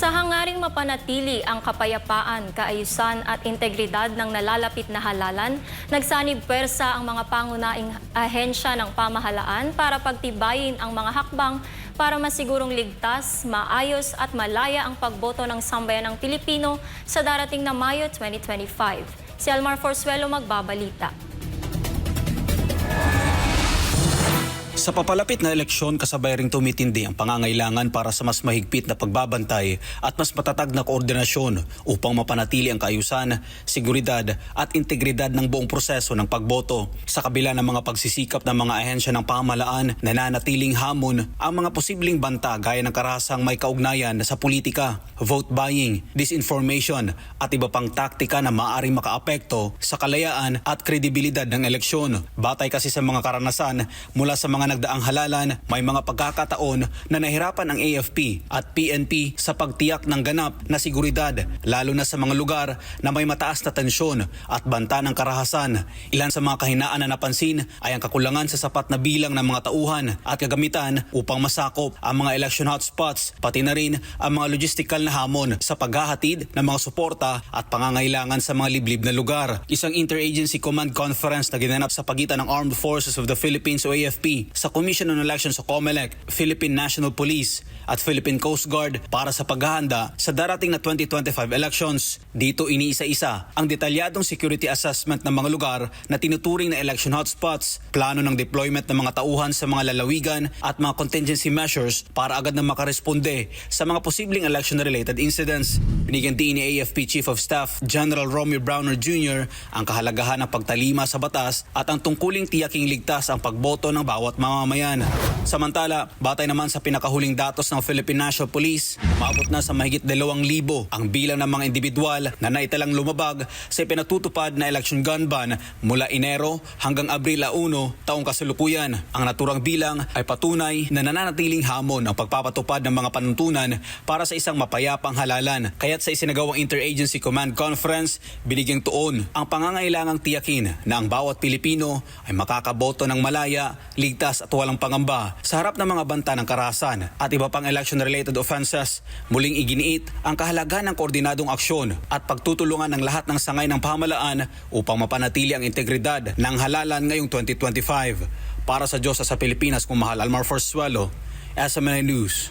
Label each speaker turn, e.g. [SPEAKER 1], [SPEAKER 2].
[SPEAKER 1] Sa hangaring mapanatili ang kapayapaan, kaayusan at integridad ng nalalapit na halalan, nagsanib puwersa ang mga pangunahing ahensya ng pamahalaan para pagtibayin ang mga hakbang para masigurong ligtas, maayos at malaya ang pagboto ng sambayanang Pilipino sa darating na Mayo 2025. Si Almar Forzuelo magbabalita.
[SPEAKER 2] Sa papalapit na eleksyon, kasabay ring tumitindi ang pangangailangan para sa mas mahigpit na pagbabantay at mas matatag na koordinasyon upang mapanatili ang kaayusan, seguridad at integridad ng buong proseso ng pagboto. Sa kabila ng mga pagsisikap ng mga ahensya ng pamahalaan, nananatiling hamon ang mga posibleng banta gaya ng karahasang may kaugnayan sa politika, vote buying, disinformation at iba pang taktika na maaaring makaapekto sa kalayaan at kredibilidad ng eleksyon. Batay kasi sa mga karanasan mula sa mga nagdaang halalan, may mga pagkakataon na nahirapan ang AFP at PNP sa pagtiyak ng ganap na seguridad, lalo na sa mga lugar na may mataas na tensyon at banta ng karahasan. Ilan sa mga kahinaan na napansin ay ang kakulangan sa sapat na bilang ng mga tauhan at kagamitan upang masakop ang mga election hotspots, pati na rin ang mga logistical na hamon sa paghahatid ng mga suporta at pangangailangan sa mga liblib na lugar. Isang interagency command conference na ginanap sa pagitan ng Armed Forces of the Philippines o AFP sa Commission on Elections o COMELEC, Philippine National Police at Philippine Coast Guard para sa paghahanda sa darating na 2025 elections. Dito iniisa-isa ang detalyadong security assessment ng mga lugar na tinuturing na election hotspots, plano ng deployment ng mga tauhan sa mga lalawigan at mga contingency measures para agad na makaresponde sa mga posibleng election-related incidents. Binigyan din ni AFP Chief of Staff General Romeo Browner Jr. ang kahalagahan ng pagtalima sa batas at ang tungkuling tiyaking ligtas ang pagboto ng bawat mamamayan. Samantala, batay naman sa pinakahuling datos ng Philippine National Police, maabot na sa mahigit 2,000 ang bilang ng mga individual na naitalang lumabag sa ipinatutupad na election gun ban mula Enero hanggang Abril 1 taong kasalukuyan. Ang naturang bilang ay patunay na nananatiling hamon ang pagpapatupad ng mga panuntunan para sa isang mapayapang halalan. Kaya't sa isinagawang Interagency Command Conference, binigyang tuon ang pangangailangang tiyakin na ang bawat Pilipino ay makakaboto ng malaya, ligtas at walang pangamba. Sa harap ng mga banta ng karahasan at iba pang election-related offenses, muling iginiit ang kahalagahan ng koordinadong aksyon at pagtutulungan ng lahat ng sangay ng pamahalaan upang mapanatili ang integridad ng halalan ngayong 2025. Para sa Diyos at sa Pilipinas, kung mahal, Almar Forzuelo, SMNI News.